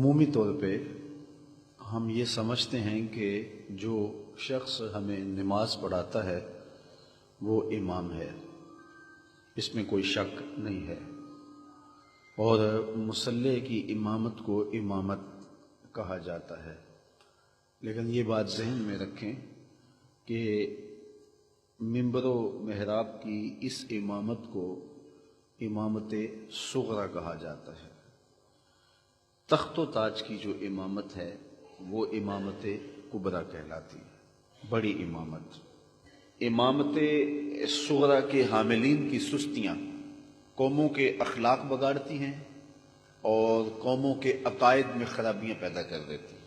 عمومی طور پہ ہم یہ سمجھتے ہیں کہ جو شخص ہمیں نماز پڑھاتا ہے وہ امام ہے، اس میں کوئی شک نہیں ہے، اور مصلی کی امامت کو امامت کہا جاتا ہے۔ لیکن یہ بات ذہن میں رکھیں کہ منبر و محراب کی اس امامت کو امامت صغری کہا جاتا ہے۔ تخت و تاج کی جو امامت ہے وہ امامت کبریٰ کہلاتی ہے، بڑی امامت۔ امامت صغری کے حاملین کی سستیاں قوموں کے اخلاق بگاڑتی ہیں اور قوموں کے عقائد میں خرابیاں پیدا کر دیتی ہیں،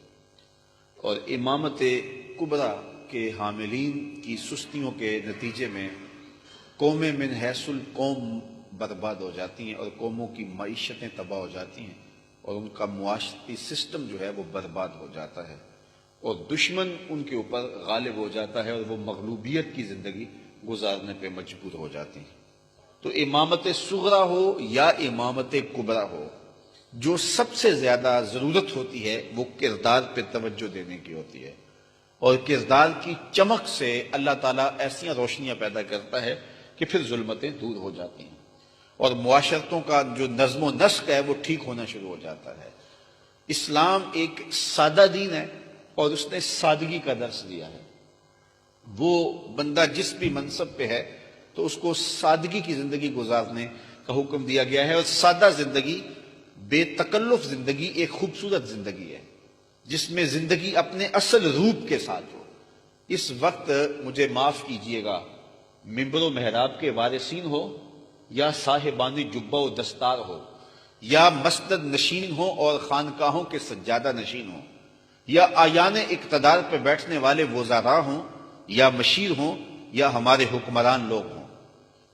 اور امامت کبریٰ کے حاملین کی سستیوں کے نتیجے میں قومیں من حیث القوم برباد ہو جاتی ہیں، اور قوموں کی معیشتیں تباہ ہو جاتی ہیں، اور ان کا معاشرتی سسٹم جو ہے وہ برباد ہو جاتا ہے، اور دشمن ان کے اوپر غالب ہو جاتا ہے، اور وہ مغلوبیت کی زندگی گزارنے پہ مجبور ہو جاتی ہیں۔ تو امامت صغری ہو یا امامت کبریٰ ہو، جو سب سے زیادہ ضرورت ہوتی ہے وہ کردار پہ توجہ دینے کی ہوتی ہے، اور کردار کی چمک سے اللہ تعالیٰ ایسی روشنیاں پیدا کرتا ہے کہ پھر ظلمتیں دور ہو جاتی ہیں، اور معاشرتوں کا جو نظم و نسق ہے وہ ٹھیک ہونا شروع ہو جاتا ہے۔ اسلام ایک سادہ دین ہے، اور اس نے سادگی کا درس دیا ہے۔ وہ بندہ جس بھی منصب پہ ہے تو اس کو سادگی کی زندگی گزارنے کا حکم دیا گیا ہے، اور سادہ زندگی، بے تکلف زندگی ایک خوبصورت زندگی ہے، جس میں زندگی اپنے اصل روپ کے ساتھ ہو۔ اس وقت مجھے معاف کیجئے گا، منبر و محراب کے وارثین ہو یا صاحبان جبہ و دستار ہو، یا مسند نشین ہو اور خانقاہوں کے سجادہ نشین ہو، یا آیان اقتدار پہ بیٹھنے والے وزراء ہوں، یا مشیر ہوں، یا ہمارے حکمران لوگ ہوں،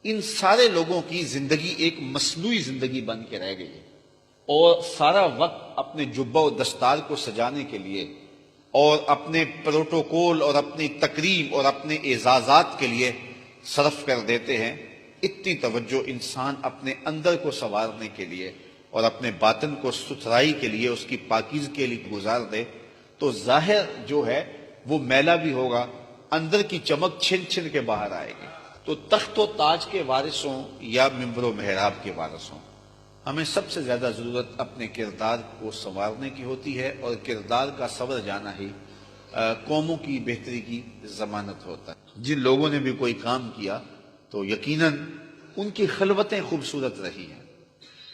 ان سارے لوگوں کی زندگی ایک مصنوعی زندگی بن کے رہ گئی ہے، اور سارا وقت اپنے جبہ و دستار کو سجانے کے لیے اور اپنے پروٹوکول اور اپنی تکریم اور اپنے اعزازات کے لیے صرف کر دیتے ہیں۔ اتنی توجہ انسان اپنے اندر کو سنوارنے کے لیے اور اپنے باطن کو ستھرائی کے لیے، اس کی پاکیزگی کے لیے گزار دے تو ظاہر جو ہے وہ میلا بھی ہوگا، اندر کی چمک چھن چھن کے باہر آئے گی۔ تو تخت و تاج کے وارثوں یا منبر و محراب کے وارثوں، ہمیں سب سے زیادہ ضرورت اپنے کردار کو سنوارنے کی ہوتی ہے، اور کردار کا سنور جانا ہی قوموں کی بہتری کی ضمانت ہوتا ہے۔ جن لوگوں نے بھی کوئی کام کیا تو یقیناً ان کی خلوتیں خوبصورت رہی ہیں۔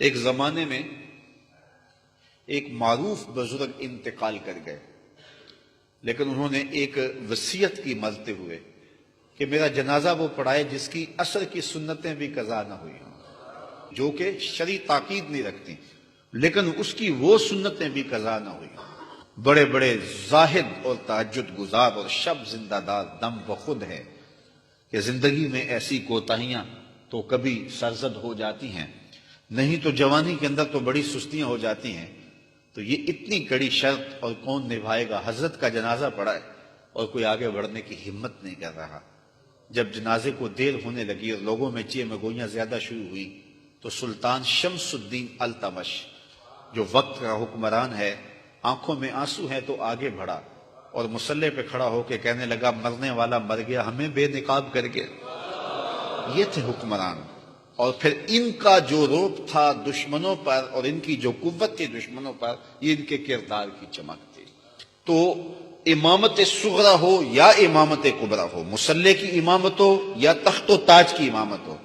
ایک زمانے میں ایک معروف بزرگ انتقال کر گئے، لیکن انہوں نے ایک وصیت کی مرتے ہوئے کہ میرا جنازہ وہ پڑھائے جس کی عصر کی سنتیں بھی قضا نہ ہوئی ہوں، جو کہ شرعی تاکید نہیں رکھتی لیکن اس کی وہ سنتیں بھی قضا نہ ہوئی ہوں۔ بڑے بڑے زاہد اور تہجد گزار اور شب زندہ دار دم بخود ہے کہ زندگی میں ایسی کوتاہیاں تو کبھی سرزد ہو جاتی ہیں، نہیں تو جوانی کے اندر تو بڑی سستیاں ہو جاتی ہیں۔ تو یہ اتنی کڑی شرط اور کون نبھائے گا؟ حضرت کا جنازہ پڑا ہے اور کوئی آگے بڑھنے کی ہمت نہیں کر رہا۔ جب جنازے کو دیر ہونے لگی اور لوگوں میں چیخ مگوئیاں زیادہ شروع ہوئی تو سلطان شمس الدین التمش، جو وقت کا حکمران ہے، آنکھوں میں آنسو ہیں تو آگے بڑھا اور مصلی پہ کھڑا ہو کے کہنے لگا مرنے والا مر گیا، ہمیں بے نقاب کر کے۔ یہ تھے حکمران، اور پھر ان کا جو روب تھا دشمنوں پر اور ان کی جو قوت تھی دشمنوں پر، یہ ان کے کردار کی چمک تھی۔ تو امامت صغری ہو یا امامت کبریٰ ہو، مصلی کی امامت ہو یا تخت و تاج کی امامت ہو،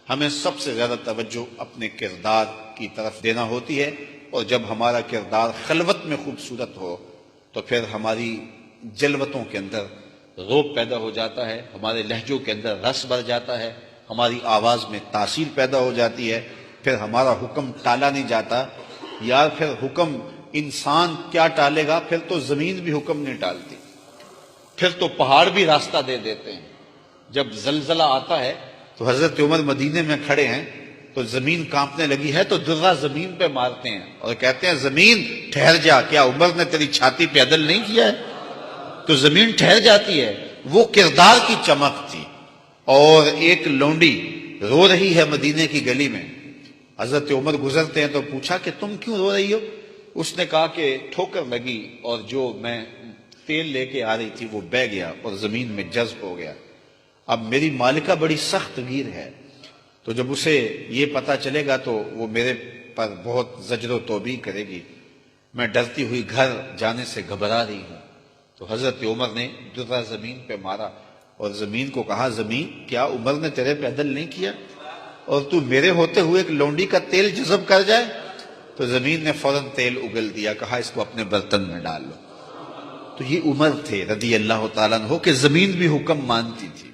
ہمیں سب سے زیادہ توجہ اپنے کردار کی طرف دینا ہوتی ہے، اور جب ہمارا کردار خلوت میں خوبصورت ہو تو پھر ہماری جلوتوں کے اندر روب پیدا ہو جاتا ہے، ہمارے لہجوں کے اندر رس بھر جاتا ہے، ہماری آواز میں تاثیر پیدا ہو جاتی ہے، پھر ہمارا حکم ٹالا نہیں جاتا۔ یا پھر حکم انسان کیا ٹالے گا، پھر تو زمین بھی حکم نہیں ٹالتی، پھر تو پہاڑ بھی راستہ دے دیتے ہیں۔ جب زلزلہ آتا ہے تو حضرت عمر مدینے میں کھڑے ہیں تو زمین کانپنے لگی ہے تو درہ زمین پہ مارتے ہیں اور کہتے ہیں زمین ٹھہر جا، کیا عمر نے تیری چھاتی پہ عدل نہیں کیا ہے؟ تو زمین ٹھہر جاتی ہے۔ وہ کردار کی چمک تھی۔ اور ایک لونڈی رو رہی ہے مدینے کی گلی میں، حضرت عمر گزرتے ہیں تو پوچھا کہ تم کیوں رو رہی ہو؟ اس نے کہا کہ ٹھوکر لگی اور جو میں تیل لے کے آ رہی تھی وہ بہہ گیا اور زمین میں جذب ہو گیا. اب میری مالکہ بڑی سخت گیر ہے، تو جب اسے یہ پتا چلے گا تو وہ میرے پر بہت زجر و توبیخ کرے گی. میں ڈرتی ہوئی گھر جانے سے گھبرا رہی ہوں. تو حضرت عمر نے درہ زمین پہ مارا اور زمین کو کہا، زمین کیا عمر نے تیرے پہ عدل نہیں کیا اور تو میرے ہوتے ہوئے ایک لونڈی کا تیل جذب کر جائے؟ تو زمین نے فوراً تیل اگل دیا، کہا اس کو اپنے برتن میں ڈال لو. تو یہ عمر تھے رضی اللہ تعالیٰ عنہ کہ زمین بھی حکم مانتی تھی.